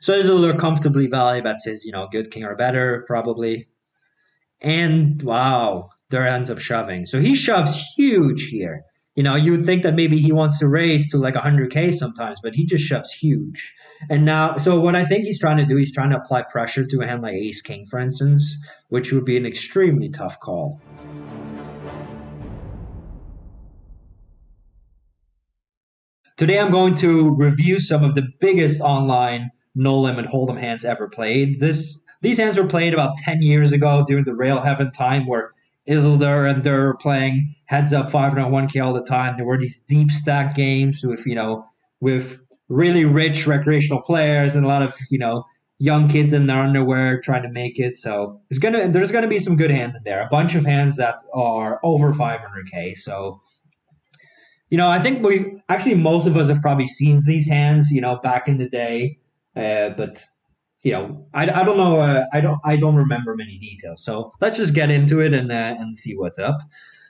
So Isildur comfortably value bets his, good king or better, probably. And wow, there ends up shoving. So he shoves huge here. You would think that maybe he wants to raise to like 100K sometimes, but he just shoves huge. And now, so what I think he's trying to do, he's trying to apply pressure to a hand like ace king, for instance, which would be an extremely tough call. Today I'm going to review some of the biggest online no-limit hold'em hands ever played. These hands were played about 10 years ago during the Rail Heaven time, where Isildur and Durrrr were playing heads up 501K all the time. There were these deep stack games with really rich recreational players and a lot of, young kids in their underwear trying to make it. So there's gonna be some good hands in there. A bunch of hands that are over 500K. So I think most of us have probably seen these hands, back in the day, but I don't know. I don't remember many details. So let's just get into it and see what's up.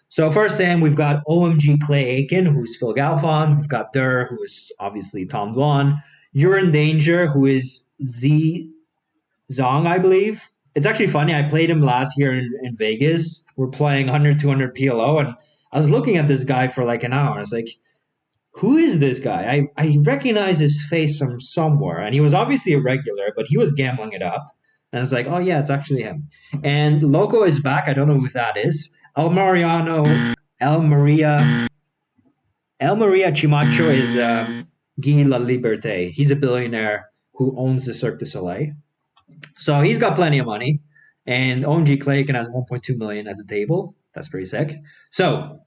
So first hand, we've got OMGClayAiken, who's Phil Galfond. We've got Durrrr, who is obviously Tom Dwan. Urindanger, who is Giang, I believe. It's actually funny. I played him last year in Vegas. We're playing 100, 200 PLO, and I was looking at this guy for like an hour. I was like, who is this guy? I recognize his face from somewhere. And he was obviously a regular, but he was gambling it up. And I was like, oh, yeah, it's actually him. And LokoIsBack. I don't know who that is. Elmariachimacho is Guy Laliberté. He's a billionaire who owns the Cirque du Soleil. So he's got plenty of money. And OMGClayAiken has 1.2 million at the table. That's pretty sick. So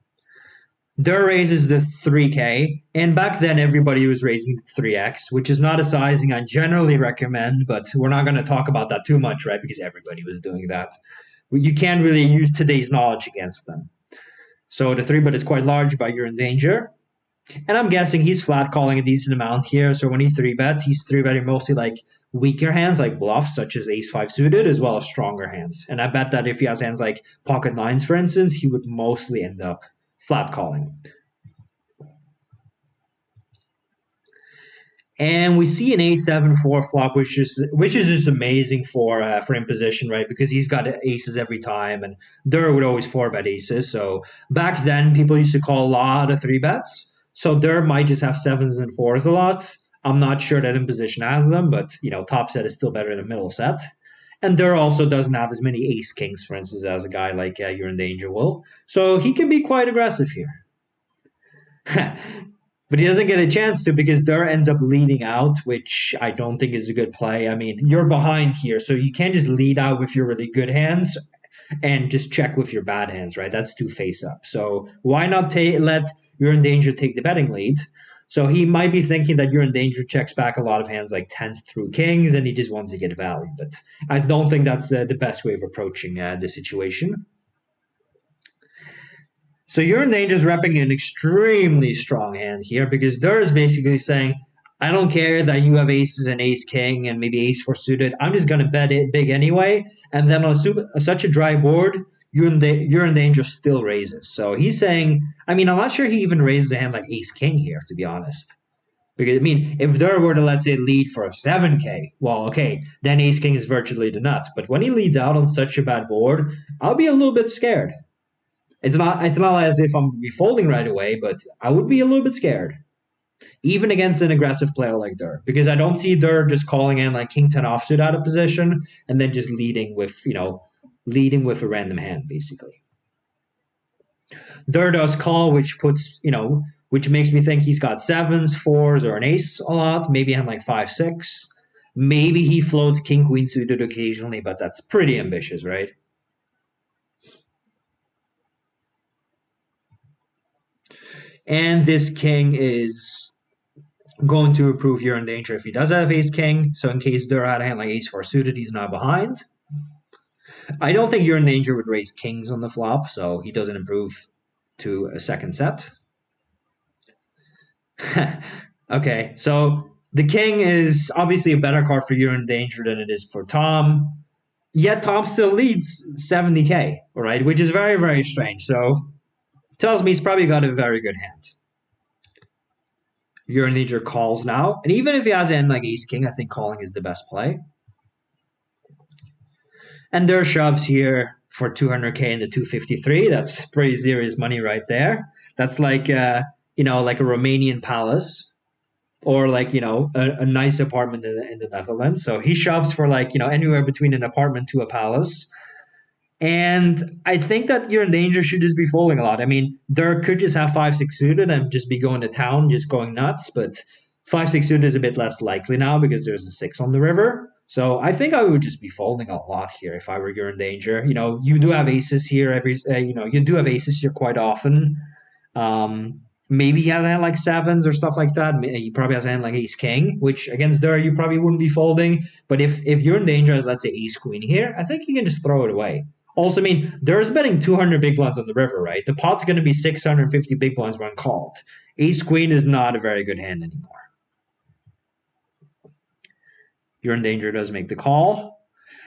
Durrrr raises the 3K, and back then everybody was raising the 3X, which is not a sizing I generally recommend, but we're not going to talk about that too much, right? Because everybody was doing that. You can't really use today's knowledge against them. So the 3-bet is quite large by Urindanger. And I'm guessing he's flat calling a decent amount here. So when he 3-bets, he's 3-betting mostly like weaker hands like bluffs, such as ace-5 suited, as well as stronger hands. And I bet that if he has hands like pocket nines, for instance, he would mostly end up flat calling. And we see an a7-4 flop, which is just amazing for imposition, right? Because he's got aces every time, and Durrrr would always 4-bet aces. So back then, people used to call a lot of 3-bets. So Durrrr might just have 7s and 4s a lot. I'm not sure that imposition has them, but top set is still better than middle set. And Durrrr also doesn't have as many ace kings, for instance, as a guy like Urindanger will. So he can be quite aggressive here. But he doesn't get a chance to, because Durrrr ends up leading out, which I don't think is a good play. I mean, you're behind here, so you can't just lead out with your really good hands and just check with your bad hands, right? That's too face up. So why not let Urindanger take the betting lead? So he might be thinking that Urindanger checks back a lot of hands like 10s through kings, and he just wants to get value. But I don't think that's the best way of approaching the situation. So Urindanger's repping an extremely strong hand here, because Durrrr is basically saying, I don't care that you have aces and ace-king and maybe ace-4 suited. I'm just going to bet it big anyway. And then on such a dry board, Urindanger still raises. So he's saying, I'm not sure he even raises a hand like ace-king here, to be honest. Because, if Durrrr were to, let's say, lead for a 7K, well, okay, then ace-king is virtually the nuts. But when he leads out on such a bad board, I'll be a little bit scared. It's not as if I'm folding right away, but I would be a little bit scared. Even against an aggressive player like Durrrr. Because I don't see Durrrr just calling in like king 10 offsuit out of position and then just leading with a random hand, basically. Durrrr does call, which makes me think he's got 7s, 4s, or an ace a lot. Maybe on like 5, 6. Maybe he floats king, queen suited occasionally, but that's pretty ambitious, right? And this king is going to approve Urindanger if he does have ace-king. So in case Durrrr had a hand like ace-4 suited, he's not behind. I don't think Urindanger would raise kings on the flop, so he doesn't improve to a second set. Okay, so the king is obviously a better card for Urindanger than it is for Tom. Yet Tom still leads 70K, all right, which is very, very strange. So tells me he's probably got a very good hand. Urindanger calls now. And even if he has like ace-king, I think calling is the best play. And there shoves here for 200k in the 253. That's pretty serious money right there. That's like, like a Romanian palace or like, a nice apartment in the Netherlands. So he shoves for like, anywhere between an apartment to a palace. And I think that Urindanger should just be folding a lot. I mean, Durrrr could just have 5-6 suited and just be going to town, just going nuts. But 5-6 suited is a bit less likely now because there's a 6 on the river. So I think I would just be folding a lot here if I were Urindanger. You do have aces here you do have aces here quite often. Maybe he has a hand like 7s or stuff like that. He probably has a hand like ace-king, which against Durrrr you probably wouldn't be folding. But if Urindanger has, let's say, ace-queen here, I think you can just throw it away. Also, I mean, Durrr's betting 200 big blinds on the river, right? The pot's going to be 650 big blinds when called. Ace-queen is not a very good hand anymore. Urindanger does make the call.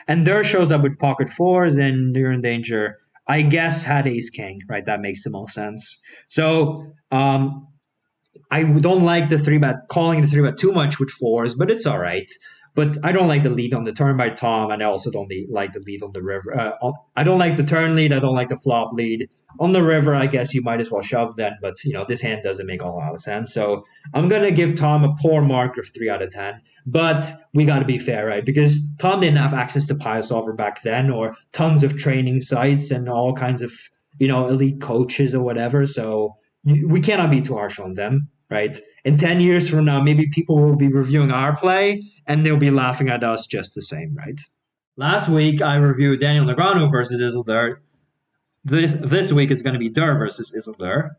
And Durrrr shows up with pocket 4s, and Urindanger, I guess, had ace-king, right? That makes the most sense. So I don't like the 3-bet, calling the 3-bet too much with 4s, but it's all right. But I don't like the lead on the turn by Tom, and I also don't like the lead on the river. I don't like the turn lead. I don't like the flop lead. On the river, I guess you might as well shove then, but this hand doesn't make a lot of sense. So I'm going to give Tom a poor mark of 3 out of 10. But we got to be fair, right? Because Tom didn't have access to PioSolver back then, or tons of training sites and all kinds of, elite coaches or whatever. So we cannot be too harsh on them, right? In 10 years from now, maybe people will be reviewing our play and they'll be laughing at us just the same, right? Last week, I reviewed Daniel Negreanu versus Isildur. This week, it's going to be Durrrr versus Isildur.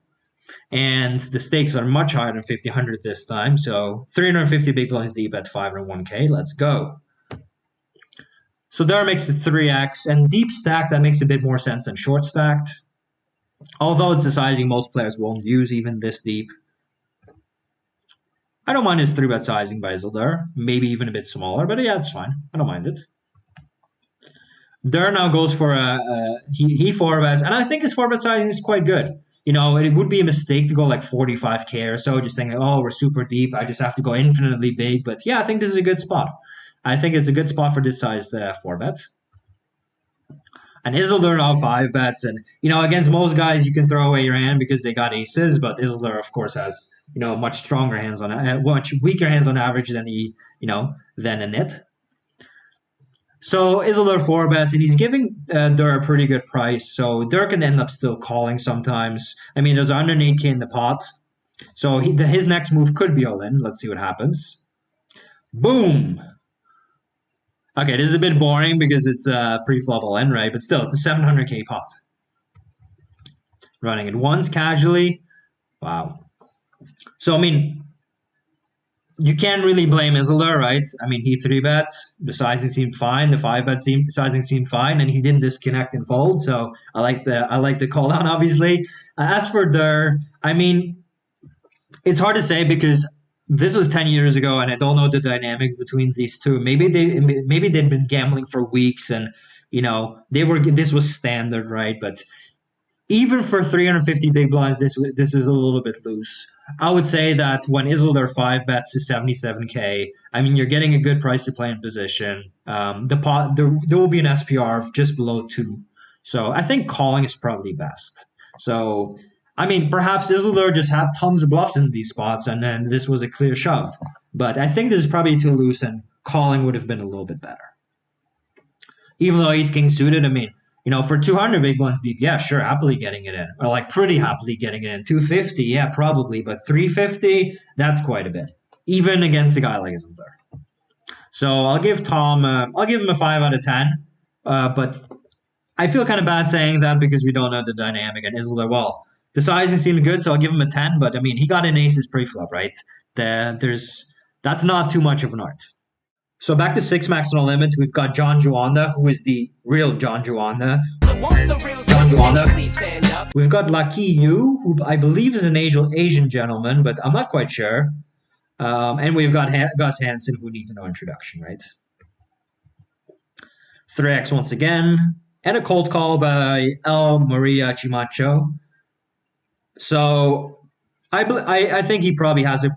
And the stakes are much higher than 50-100 this time. So 350 big blinds deep at 501k. Let's go. So Durrrr makes the 3x. And deep stacked, that makes a bit more sense than short stacked. Although it's a sizing most players won't use even this deep. I don't mind his 3-bet sizing by Isildur. Maybe even a bit smaller, but yeah, it's fine. I don't mind it. Durrrr now goes for he 4-bets, and I think his 4-bet sizing is quite good. It would be a mistake to go like 45k or so, just thinking, oh, we're super deep, I just have to go infinitely big. But yeah, I think this is a good spot. I think it's a good spot for this size 4-bet. And Isildur now 5-bets, and against most guys you can throw away your hand because they got aces, but Isildur of course has much stronger hands much weaker hands on average than than a nit. So Isildur 4-bets, and he's giving Durrrr a pretty good price. So Durrrr can end up still calling sometimes. I mean, there's 108k in the pot, so his next move could be all in. Let's see what happens. Boom. Okay, this is a bit boring because it's pre-flop all in, right? But still, it's a 700k pot. Running it once casually. Wow. So, I mean, you can't really blame Isildur, right? I mean, he 3-bets. The sizing seemed fine. The 5-bet sizing seemed fine, and he didn't disconnect and fold. So I like the call down, obviously. As for Durrrr, I mean, it's hard to say because this was 10 years ago, and I don't know the dynamic between these two. Maybe they'd been gambling for weeks, and this was standard, right? But even for 350 big blinds, this is a little bit loose. I would say that when Isildur 5-bets to 77k, I mean, you're getting a good price to play in position. There will be an SPR of just below 2. So I think calling is probably best. So, I mean, perhaps Isildur just had tons of bluffs in these spots, and then this was a clear shove. But I think this is probably too loose, and calling would have been a little bit better. Even though ace-king suited, I mean, for 200 big blinds deep, yeah, sure, happily getting it in. Or like pretty happily getting it in. 250, yeah, probably. But 350, that's quite a bit. Even against a guy like Isildur. So I'll give Tom, I'll give him a 5 out of 10. But I feel kind of bad saying that because we don't know the dynamic. And Isildur, well, the sizing seemed good, so I'll give him a 10. But, I mean, he got an aces pre-flop, right? That's not too much of an art. So back to 6 max no limit, we've got Juanda, who is the real Juanda. We've got Lucky Yu, who I believe is an Asian gentleman, but I'm not quite sure. And we've got Gus Hansen, who needs no introduction, right? 3x once again, and a cold call by elmariachimacho. So I think he probably has a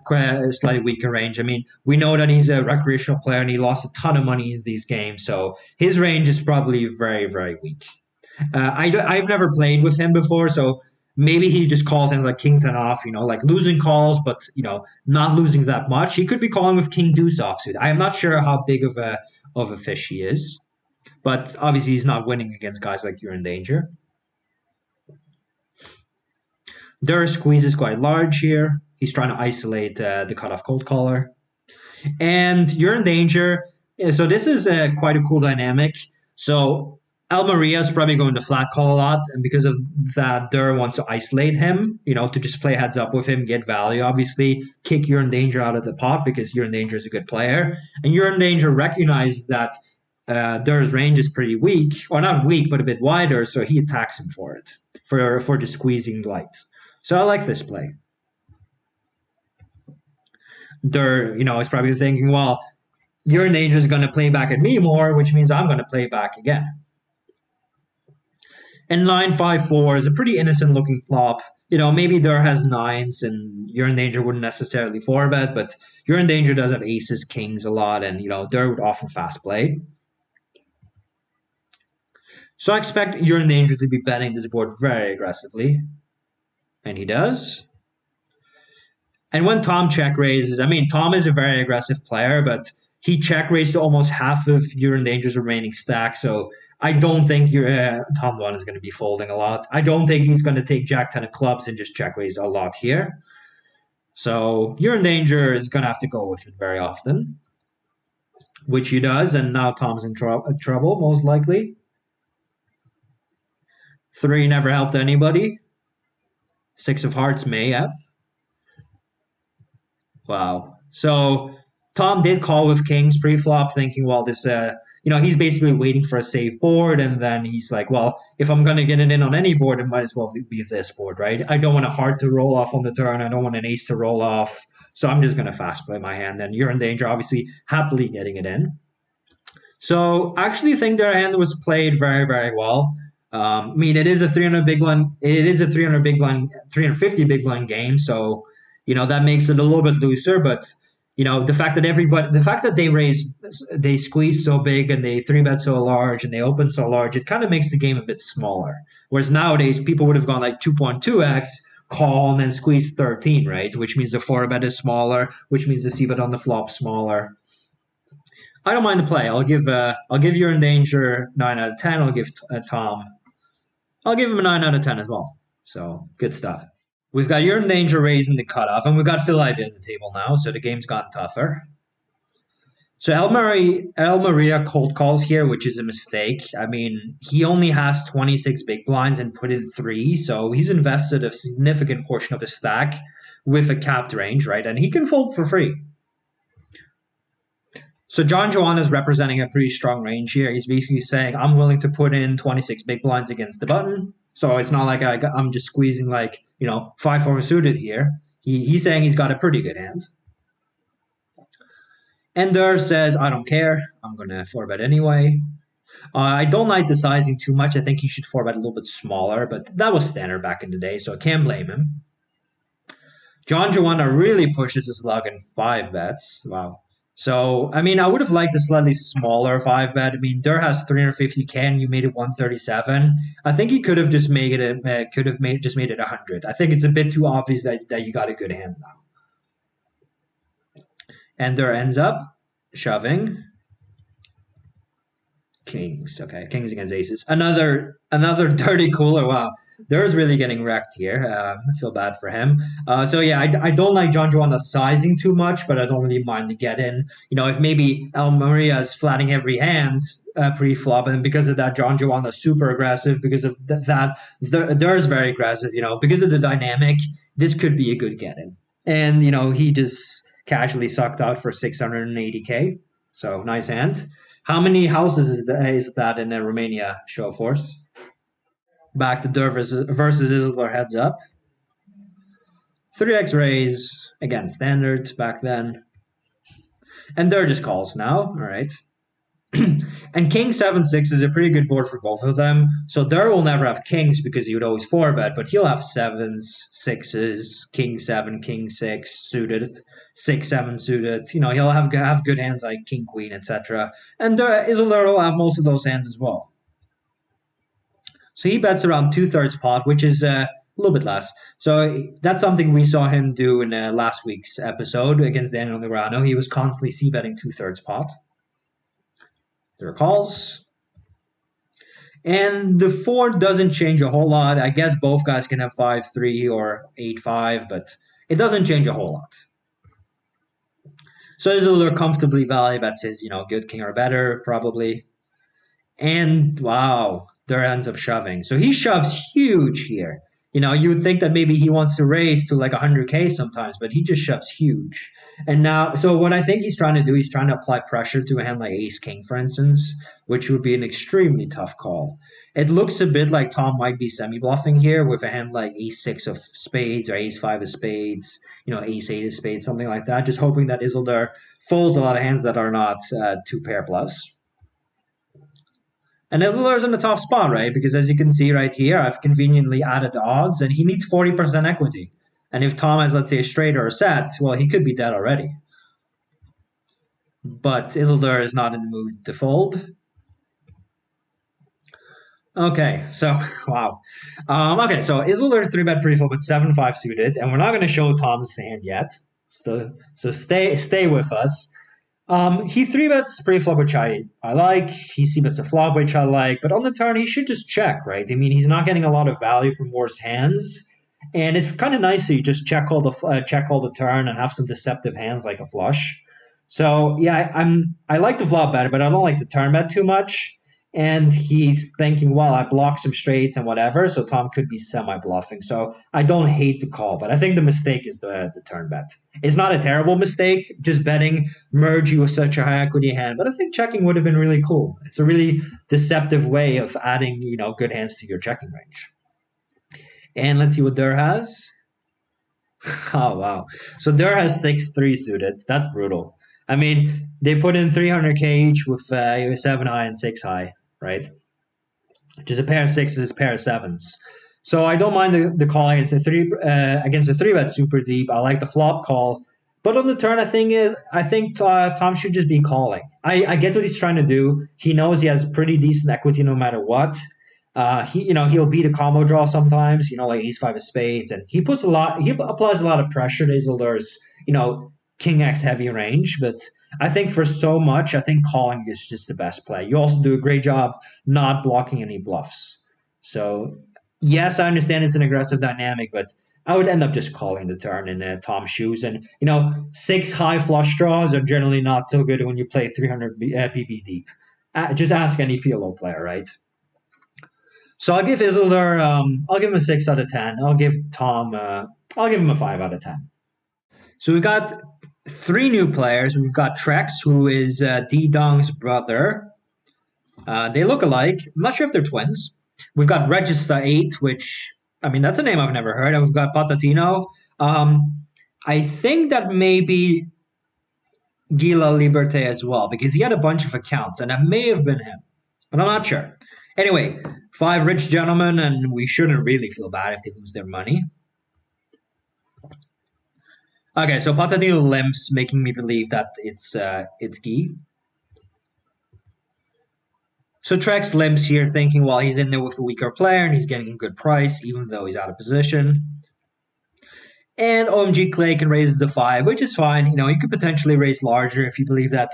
slightly weaker range. I mean, we know that he's a recreational player and he lost a ton of money in these games, so his range is probably very, very weak. I've never played with him before, so maybe he just calls hands like King 10 off, like losing calls, but not losing that much. He could be calling with King Deuce offsuit. I am not sure how big of a fish he is, but obviously he's not winning against guys like Urindanger. Durrrr squeeze is quite large here. He's trying to isolate the cutoff cold caller. And Urindanger, so this is quite a cool dynamic. So Elmaria is probably going to flat call a lot, and because of that, Durrrr wants to isolate him, to just play heads up with him, get value, obviously, kick Urindanger out of the pot because Urindanger is a good player. And Urindanger recognizes that Durrr's range is pretty weak, or not weak, but a bit wider, so he attacks him for it, for the squeezing light. So I like this play. Durrrr, is probably thinking, well, Urindanger is going to play back at me more, which means I'm going to play back again. And 9-5-4 is a pretty innocent looking flop. Maybe Durrrr has nines and Urindanger wouldn't necessarily 4-bet, but Urindanger does have aces, kings a lot, and Durrrr would often fast play. So I expect Urindanger to be betting this board very aggressively. And he does. And when Tom check raises, Tom is a very aggressive player, but he check raised to almost half of Urindanger's remaining stack, so I don't think Tom Dwan is going to be folding a lot. I don't think he's going to take Jack 10 of clubs and just check raise a lot here. So Urindanger is going to have to go with it very often, which he does, and now Tom's in trouble, most likely. 3 never helped anybody. 6 of hearts may have. Wow. So Tom did call with kings pre-flop, thinking, well, this, he's basically waiting for a safe board, and then he's like, well, if I'm going to get it in on any board, it might as well be this board, right? I don't want a heart to roll off on the turn. I don't want an ace to roll off. So I'm just going to fast play my hand. And Urindanger, obviously, happily getting it in. So I actually think their hand was played very, very well. It is a 300 big blind. It is a 300 big blind, 350 big blind game. So, that makes it a little bit looser. But, the fact that they squeeze so big and they 3-bet so large and they open so large, it kind of makes the game a bit smaller. Whereas nowadays, people would have gone like 2.2x, call, and then squeeze 13, right? Which means the 4-bet is smaller, which means the c-bet on the flop smaller. I don't mind the play. I'll give Urindanger 9 out of 10. I'll give Tom. I'll give him a 9 out of 10 as well. So good stuff. We've got Urindanger raising the cutoff, and we've got Phil Ivey on the table now, so the game's gotten tougher. So Elmaria cold calls here, which is a mistake. He only has 26 big blinds and put in 3, so he's invested a significant portion of his stack with a capped range, right? And he can fold for free. So Juanda is representing a pretty strong range here. He's basically saying, I'm willing to put in 26 big blinds against the button. So it's not like I'm just squeezing 5-4 suited here. He's saying he's got a pretty good hand. And Durrrr says, I don't care. I'm going to 4-bet anyway. I don't like the sizing too much. I think he should 4-bet a little bit smaller, but that was standard back in the day, so I can't blame him. Juanda really pushes his luck in 5 bets. Wow. So, I would have liked a slightly smaller 5-bet. Durrrr has 350k and you made it 137. I think he could have just made it 100. I think it's a bit too obvious that you got a good hand now. And Durrrr ends up shoving kings. Okay, kings against aces. Another dirty cooler. Wow. Durrrr's really getting wrecked here. I feel bad for him. So yeah, I don't like Juanda's sizing too much, but I don't really mind the get in. If maybe Elmaria is flatting every hand pre-flop, and because of that, Juanda is super aggressive. Because of that, Durrr's very aggressive. Because of the dynamic, this could be a good get in. And he just casually sucked out for 680k. So nice hand. How many houses is that in Romania? Show of force. Back to Durrrr versus Isildur heads up. 3x raise, again, standard back then. And Durrrr just calls now, all right. And king 7-6 is a pretty good board for both of them. So Durrrr will never have kings because he would always 4-bet, but he'll have 7s, 6s, king 7, king 6 suited, 6, 7 suited. You know, he'll have good hands like king, queen, etc. And Isildur will have most of those hands as well. So he bets around 2/3 pot, which is a little bit less. So that's something we saw him do in last week's episode against Daniel Negreanu. He was constantly c-betting 2/3 pot. There are calls. And the 4 doesn't change a whole lot. I guess both guys can have 5-3 or 8-5, but it doesn't change a whole lot. So Isildur comfortably value bets his, good king or better, probably. And wow, Durrrr ends up shoving. So he shoves huge here. You would think that maybe he wants to raise to like 100K sometimes, but he just shoves huge. And now, so what I think he's trying to do, he's trying to apply pressure to a hand like ace-king, for instance, which would be an extremely tough call. It looks a bit like Tom might be semi-bluffing here with a hand like ace-6 of spades or ace-5 of spades, ace-8 of spades, something like that, just hoping that Isildur folds a lot of hands that are not 2-pair plus. And Isildur's in the top spot, right? Because as you can see right here, I've conveniently added the odds, and he needs 40% equity. And if Tom has, let's say, a straight or a set, well, he could be dead already. But Isildur is not in the mood to fold. Okay, so, wow. Okay, so Isildur 3-bet pre-flop with 7-5 suited, and we're not going to show Tom's hand yet. So stay with us. He 3-bets pre-flop, which I like. He c-bets a flop, which I like. But on the turn, he should just check, right? I mean, he's not getting a lot of value from worse hands. And it's kind of nice that you just check all the turn and have some deceptive hands like a flush. So, yeah, I like the flop better, but I don't like the turn bet too much. And he's thinking, well, I block some straights and whatever, so Tom could be semi-bluffing. So I don't hate the call, but I think the mistake is the turn bet. It's not a terrible mistake, just betting merge you with such a high equity hand, but I think checking would have been really cool. It's a really deceptive way of adding, good hands to your checking range. And let's see what Durrrr has. Oh, wow. So Durrrr has 6-3 suited. That's brutal. I mean, they put in 300K each with 7 high and 6 high, right? Which is a pair of 6s, pair of 7s. So I don't mind the call against the 3-bet super deep. I like the flop call. But on the turn, I think Tom should just be calling. I get what he's trying to do. He knows he has pretty decent equity no matter what. He'll beat a combo draw sometimes, like ace-5 of spades, and he applies a lot of pressure to Isildur's, King X heavy range, but I think for so much, I think calling is just the best play. You also do a great job not blocking any bluffs. So, yes, I understand it's an aggressive dynamic, but I would end up just calling the turn in Tom's shoes. And, 6 high flush draws are generally not so good when you play 300 PB deep. Just ask any PLO player, right? So I'll give Isildur, I'll give him a 6 out of 10. I'll give Tom, I'll give him a 5 out of 10. So we got 3 new players. We've got Trex, who is D-Dong's brother. They look alike. I'm not sure if they're twins. We've got Regista 8, which, that's a name I've never heard. And we've got Patatino. I think that may be Laliberté as well, because he had a bunch of accounts, and that may have been him. But I'm not sure. Anyway, 5 rich gentlemen, and we shouldn't really feel bad if they lose their money. Okay, so Patatino limps, making me believe that it's Guy. So Trex limps here, thinking, well, he's in there with a weaker player and he's getting a good price, even though he's out of position. And OMGClayAiken raises the 5, which is fine. You could potentially raise larger if you believe that,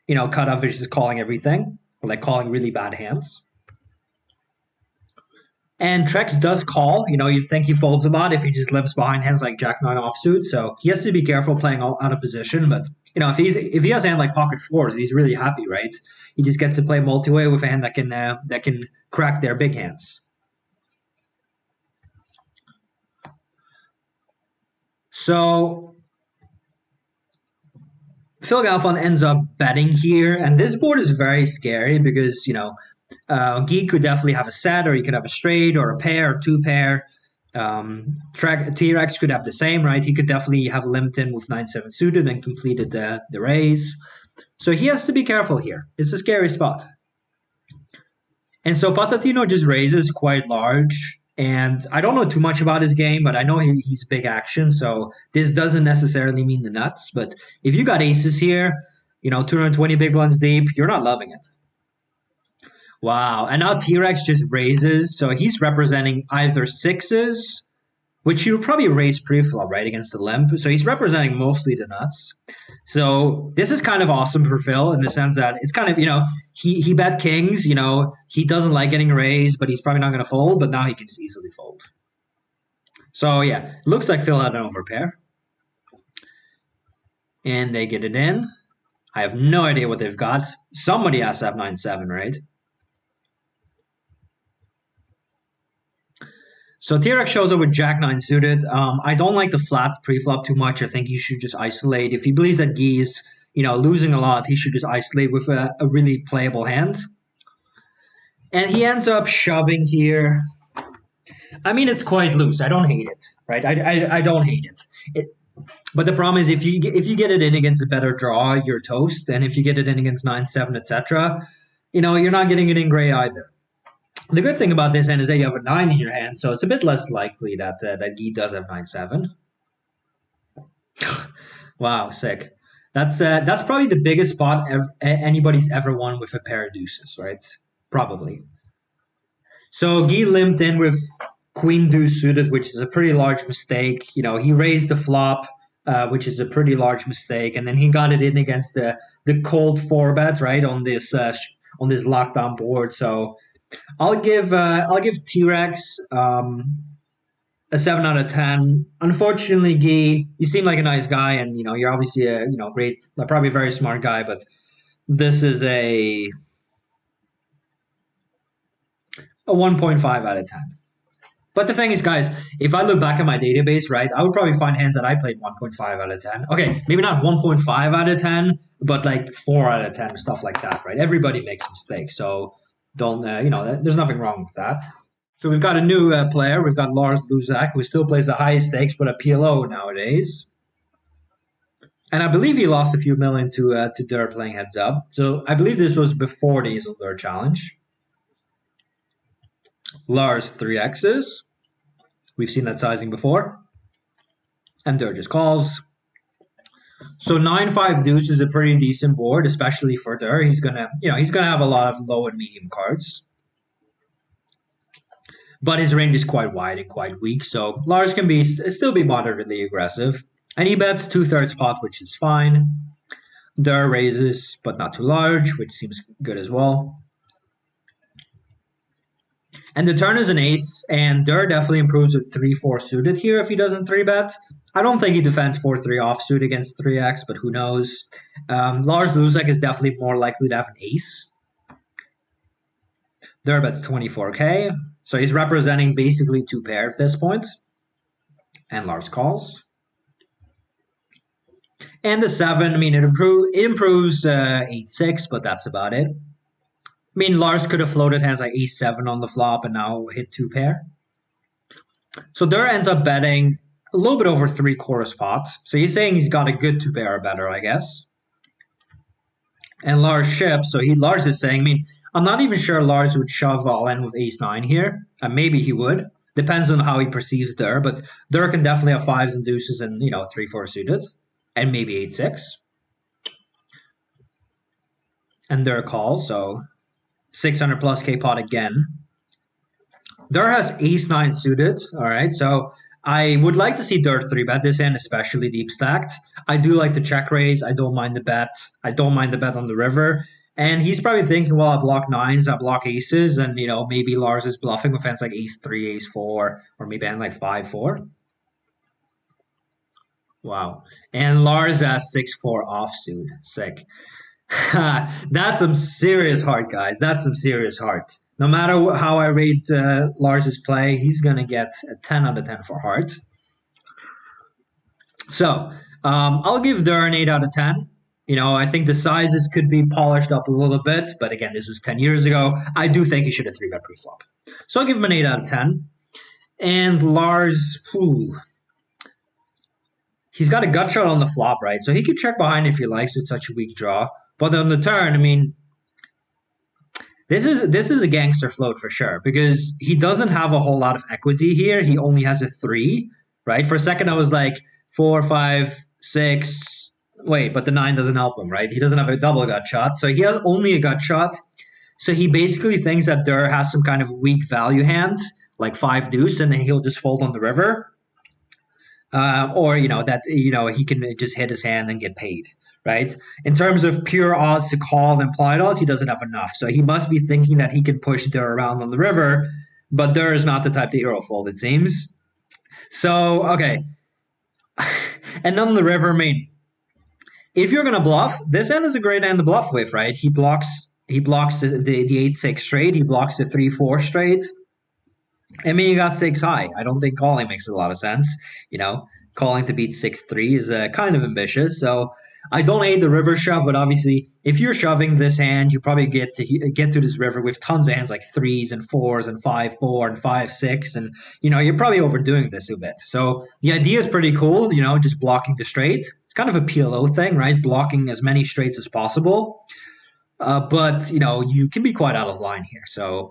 cutoff is just calling everything, or like calling really bad hands. And Trex does call. You'd think he folds a lot if he just limps behind hands like Jack 9 offsuit. So he has to be careful playing out of position. But if he has a hand like pocket 4s, he's really happy, right? He just gets to play multi-way with a hand that can crack their big hands. So Phil Galfond ends up betting here, and this board is very scary because Guy could definitely have a set, or he could have a straight, or a pair, or 2-pair. T-Rex could have the same, right? He could definitely have limped in with 9-7 suited and completed the raise. So he has to be careful here. It's a scary spot. And so patatino just raises quite large. And I don't know too much about his game, but I know he's big action. So this doesn't necessarily mean the nuts. But if you got aces here, 220 big blinds deep, you're not loving it. Wow. And now T-Rex just raises. So he's representing either sixes, which he would probably raise pre-flop, right, against the limp. So he's representing mostly the nuts. So this is kind of awesome for Phil in the sense that it's kind of, he bet kings, he doesn't like getting raised, but he's probably not going to fold, but now he can just easily fold. So yeah, looks like Phil had an overpair. And they get it in. I have no idea what they've got. Somebody has to have 9-7, right? So T-Rex shows up with Jack-9 suited. I don't like the flat pre-flop too much. I think he should just isolate. If he believes that Guy is, losing a lot, he should just isolate with a really playable hand. And he ends up shoving here. I mean, it's quite loose. I don't hate it, right? I don't hate it. But the problem is if you get it in against a better draw, you're toast. And if you get it in against 9-7, etc., you're not getting it in gray either. The good thing about this hand is that you have a 9 in your hand, so it's a bit less likely that Guy does have 9-7. Wow, sick. That's probably the biggest spot anybody's ever won with a pair of deuces, right? Probably. So Guy limped in with Queen Deuce suited, which is a pretty large mistake. He raised the flop, which is a pretty large mistake, and then he got it in against the cold 4-bet, right, on this lockdown board. So I'll give T-Rex a 7 out of 10. Unfortunately, Guy, you seem like a nice guy, and you're obviously a great, probably a very smart guy, but this is a 1.5 out of 10. But the thing is, guys, if I look back at my database, right, I would probably find hands that I played 1.5 out of 10. Okay, maybe not 1.5 out of 10, but like 4 out of 10, stuff like that, right? Everybody makes mistakes, so don't, there's nothing wrong with that. So we've got a new player. We've got LarsLuzak, who still plays the highest stakes, but a PLO nowadays. And I believe he lost a few million to Durrrr playing heads up. So I believe this was before the Isildur challenge. Lars 3x's. We've seen that sizing before. And Durrrr just calls. So 9-5 deuce is a pretty decent board, especially for Durrrr. He's gonna have a lot of low and medium cards. But his range is quite wide and quite weak, so Lars can still be moderately aggressive. And he bets 2/3 pot, which is fine. Durrrr raises, but not too large, which seems good as well. And the turn is an ace, and Durrrr definitely improves with 3-4 suited here if he doesn't 3-bet. I don't think he defends 4-3 offsuit against 3x, but who knows. LarsLuzak is definitely more likely to have an ace. Durrrr bets 24k, so he's representing basically 2 pair at this point. And Lars calls. And the 7, I mean, it improves 8-6, but that's about it. I mean, Lars could have floated hands like ace-7 on the flop and now hit 2 pair. So Durrrr ends up betting a little bit over 3/4 pot. So he's saying he's got a good 2 pair or better, I guess. And Lars ships, so Lars is saying, I mean, I'm not even sure Lars would shove all in with ace-9 here. Maybe he would. Depends on how he perceives Durrrr, but Durrrr can definitely have 5s and deuces and, 3-4 suited. And maybe 8-6. And Durrrr calls, so 600 plus K pot again. Durrrr has ace-9 suited, all right, so I would like to see Durrrr 3-bet this hand, especially deep stacked. I do like the check raise. I don't mind the bet. I don't mind the bet on the river. And he's probably thinking, well, I block 9s, I block aces, and, maybe Lars is bluffing with hands like ace-3, ace-4, or maybe hand like 5-4. Wow. And Lars has 6-4 offsuit. Sick. That's some serious heart, guys. That's some serious heart. No matter how I rate Lars's play, he's going to get a 10 out of 10 for heart. So I'll give Durrrr an 8 out of 10. I think the sizes could be polished up a little bit, but again, this was 10 years ago. I do think he should have 3-bet pre-flop. So I'll give him an 8 out of 10. And Lars, he's got a gut shot on the flop, right? So he could check behind if he likes with such a weak draw. But on the turn, I mean, this is a gangster float for sure because he doesn't have a whole lot of equity here. He only has a 3, right? For a second, I was like 4, 5, 6. Wait, but the 9 doesn't help him, right? He doesn't have a double gut shot, so he has only a gut shot. So he basically thinks that Durrrr has some kind of weak value hand, like 5 deuce, and then he'll just fold on the river. Or, that, he can just hit his hand and get paid, right? In terms of pure odds to call and implied odds, he doesn't have enough. So he must be thinking that he can push Durrrr around on the river, but Durrrr is not the type to hero fold, it seems. So, okay. And on the river, I mean, if you're going to bluff, this hand is a great hand to bluff with, right? He blocks the 8-6 straight. He blocks the 3-4 straight. I mean, you got 6 high. I don't think calling makes a lot of sense. Calling to beat 6-3 is kind of ambitious. So I don't hate the river shove, but obviously, if you're shoving this hand, you probably get to this river with tons of hands like 3s and 4s and 5-4 and 5-6, and you're probably overdoing this a bit. So the idea is pretty cool. Just blocking the straight. It's kind of a PLO thing, right? Blocking as many straights as possible. But you can be quite out of line here. So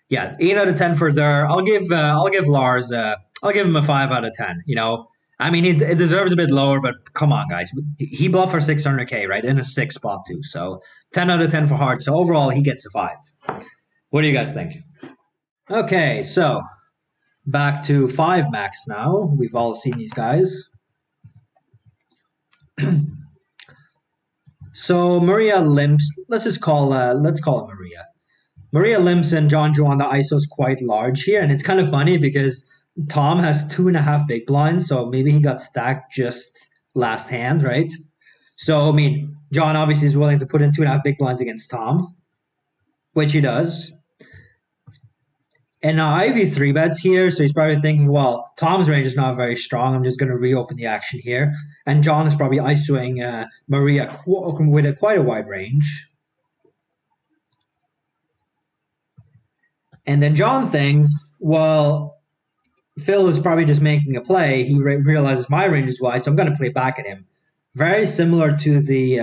yeah, 8 out of 10 for Durrrr. I'll give Lars. I'll give him a 5 out of 10. I mean, it deserves a bit lower, but come on, guys. He bluffed for 600K, right? In a 6 spot too. So 10 out of 10 for hard. So overall, he gets a 5. What do you guys think? Okay, so back to 5 max now. We've all seen these guys. So Maria limps. Let's call it Maria. Maria limps and John Juwanda ISO is quite large here, and it's kind of funny because Tom has 2.5 big blinds, so maybe he got stacked just last hand, right? So I mean, John obviously is willing to put in 2.5 big blinds against Tom, which he does. And now Ivey 3-bets here, so he's probably thinking, well, Tom's range is not very strong. I'm just going to reopen the action here. And John is probably ISOing Maria with quite a wide range. And then John thinks, well, Phil is probably just making a play. He realizes my range is wide, so I'm going to play back at him. Very similar to the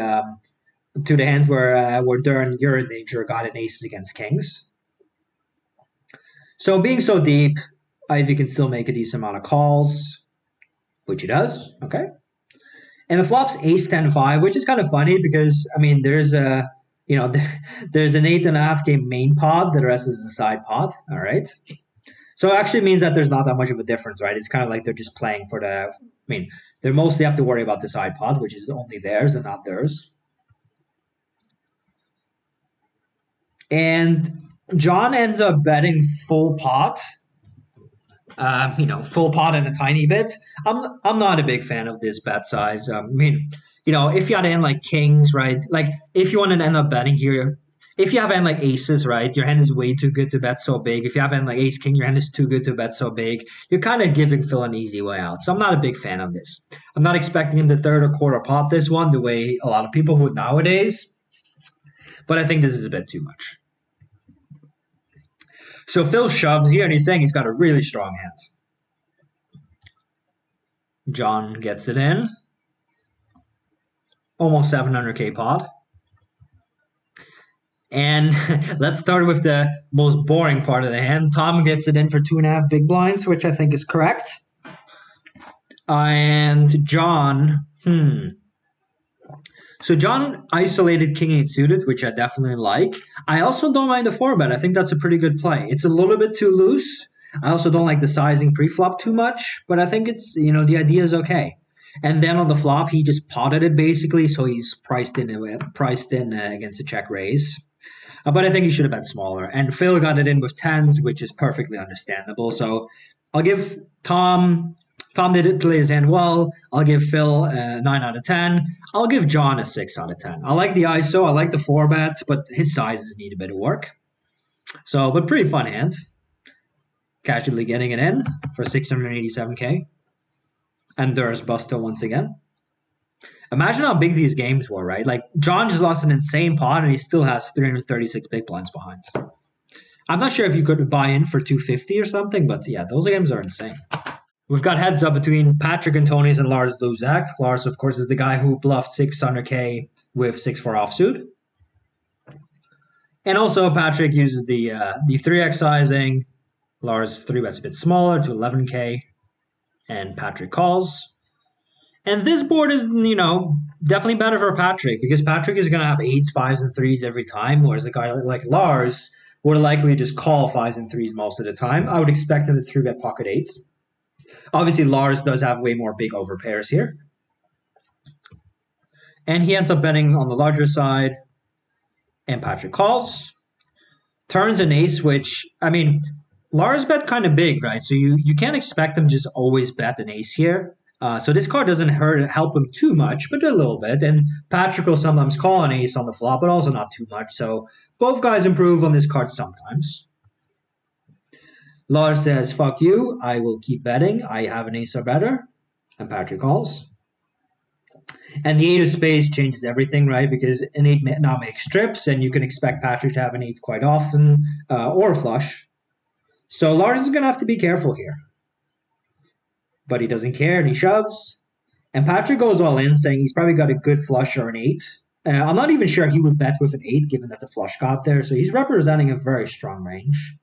hands where Durrrr and Urindanger got an aces against kings. So being so deep, Ivey can still make a decent amount of calls, which he does. Okay. And the flop's ace 10-5, which is kind of funny because I mean there's an 8.5 game main pot, the rest is a side pot. All right. So it actually means that there's not that much of a difference, right? It's kind of like they're just playing for the. I mean, they mostly have to worry about the side pot, which is only theirs and not theirs. And John ends up betting full pot. Full pot and a tiny bit. I'm not a big fan of this bet size. I mean, if you had in like kings, right? Like if you want to end up betting here, if you have in like aces, right? Your hand is way too good to bet so big. If you have in like ace king, your hand is too good to bet so big. You're kind of giving Phil an easy way out. So I'm not a big fan of this. I'm not expecting him to third or quarter pot this one the way a lot of people would nowadays. But I think this is a bit too much. So Phil shoves here, and he's saying he's got a really strong hand. John gets it in. Almost 700K pot. And let's start with the most boring part of the hand. Tom gets it in for 2.5 big blinds, which I think is correct. And John, So John isolated king 8 suited, which I definitely like. I also don't mind the 4-bet. I think that's a pretty good play. It's a little bit too loose. I also don't like the sizing pre-flop too much, but I think it's, the idea is okay. And then on the flop, he just potted it basically, so he's priced in against a check raise. But I think he should have bet smaller. And Phil got it in with 10s, which is perfectly understandable. So I'll give Tom did play his hand well. I'll give Phil a 9 out of 10. I'll give John a 6 out of 10. I like the ISO. I like the 4-bet, but his sizes need a bit of work. So, but pretty fun hand. Casually getting it in for 687K. And Durrr's Busto once again. Imagine how big these games were, right? Like, John just lost an insane pot, and he still has 336 big blinds behind. I'm not sure if you could buy in for 250 or something, but yeah, those games are insane. We've got heads up between Patrik Antonius and LarsLuzak. Lars, of course, is the guy who bluffed 600K with 6-4 offsuit. And also Patrik uses the 3x sizing. Lars 3-bets a bit smaller to 11k, and Patrik calls. And this board is, definitely better for Patrik, because Patrik is going to have 8s, 5s, and 3s every time, whereas a guy like Lars would likely just call 5s and 3s most of the time. I would expect him to 3-bet pocket 8s. Obviously, Lars does have way more big overpairs here. And he ends up betting on the larger side, and Patrik calls. Turns an ace, which, Lars bet kind of big, right? So you can't expect him to just always bet an ace here. So this card doesn't help him too much, but a little bit. And Patrik will sometimes call an ace on the flop, but also not too much. So both guys improve on this card sometimes. Lars says, fuck you, I will keep betting. I have an ace or better. And Patrik calls. And the 8 of spades changes everything, right? Because an 8 now makes strips, and you can expect Patrik to have an 8 quite often, or a flush. So Lars is going to have to be careful here. But he doesn't care, and he shoves. And Patrik goes all in, saying he's probably got a good flush or an 8. I'm not even sure he would bet with an 8, given that the flush got there. So he's representing a very strong range.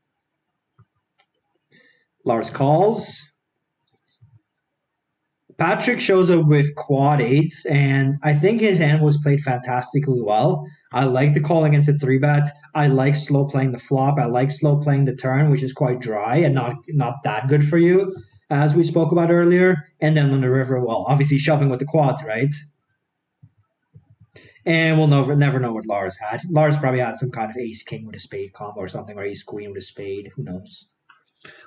Lars calls. Patrik shows up with quad 8s, and I think his hand was played fantastically well. I like the call against a 3-bet. I like slow playing the flop. I like slow playing the turn, which is quite dry and not that good for you, as we spoke about earlier. And then on the river, well, obviously shoving with the quads, right? And we'll never know what Lars had. Lars probably had some kind of ace-king with a spade combo or something, or ace-queen with a spade. Who knows?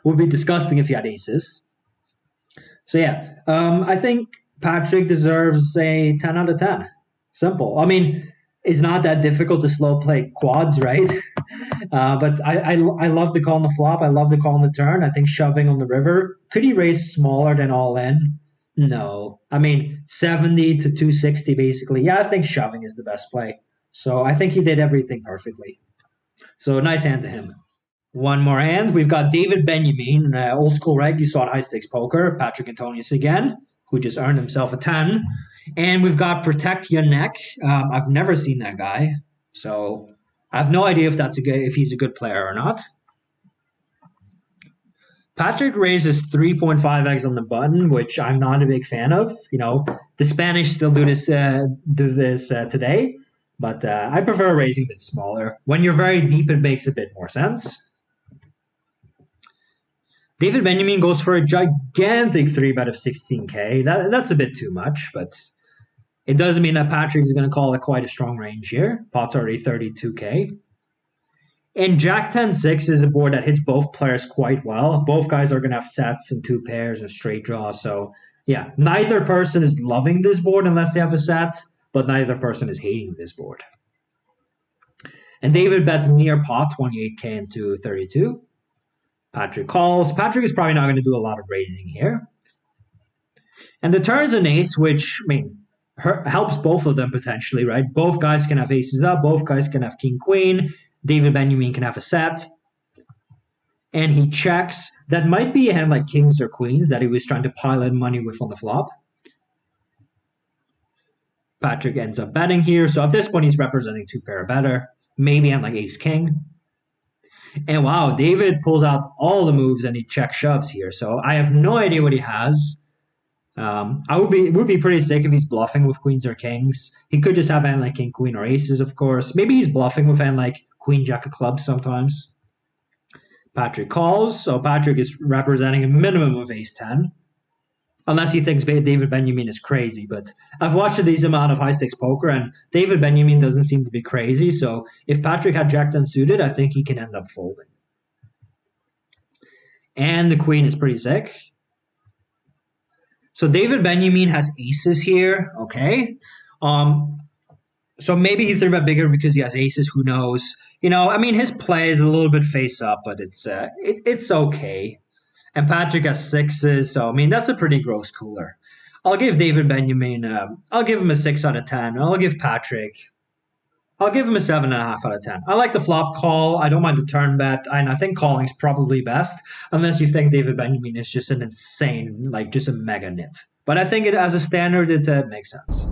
Would be disgusting if he had aces. So yeah, I think Patrik deserves a 10 out of 10. Simple. It's not that difficult to slow play quads, right? But I love the call on the flop. I love the call on the turn. I think shoving on the river. Could he raise smaller than all in? No. 70 to 260 basically. Yeah, I think shoving is the best play. So I think he did everything perfectly. So nice hand to him. One more hand. We've got David Benyamine, old school reg. You saw at High Stakes Poker. Patrik Antonius again, who just earned himself a 10. And we've got PrtectYaNeck. I've never seen that guy, so I have no idea if he's a good player or not. Patrik raises 3.5x on the button, which I'm not a big fan of. The Spanish still do this today, but I prefer raising a bit smaller. When you're very deep, it makes a bit more sense. David Benyamine goes for a gigantic 3-bet of 16k. That's a bit too much, but it does mean that Patrik is going to call it quite a strong range here. Pot's already 32k. And Jack 10-6 is a board that hits both players quite well. Both guys are going to have sets and 2 pairs and straight draws. So yeah, neither person is loving this board unless they have a set, but neither person is hating this board. And David bets near pot, 28k into 32. Patrik calls. Patrik is probably not going to do a lot of raising here. And the turn's an ace, which, helps both of them potentially, right? Both guys can have aces up. Both guys can have king-queen. David Benyamine can have a set. And he checks. That might be a hand like kings or queens that he was trying to pile in money with on the flop. Patrik ends up betting here. So at this point, he's representing 2-pair or better. Maybe hand like ace-king. And wow, David pulls out all the moves and he check shoves here. So I have no idea what he has. It would be pretty sick if he's bluffing with queens or kings. He could just have hand like king, queen, or aces, of course. Maybe he's bluffing with hand like queen, jack of clubs sometimes. Patrik calls. So Patrik is representing a minimum of ace-10. Unless he thinks David Benyamine is crazy. But I've watched a decent amount of high-stakes poker, and David Benyamine doesn't seem to be crazy. So if Patrik had Jack-10 suited, I think he can end up folding. And the queen is pretty sick. So David Benyamine has aces here. Okay. So maybe he 3-bet bigger because he has aces. Who knows? His play is a little bit face-up, but it's okay. And Patrik has 6s, so that's a pretty gross cooler. I'll give David Benyamine, I'll give him a 6 out of 10. I'll give Patrik, I'll give him a 7.5 out of 10. I like the flop call. I don't mind the turn bet, and I think calling's probably best, unless you think David Benyamine is just an insane, just a mega nit. But I think as a standard, it makes sense.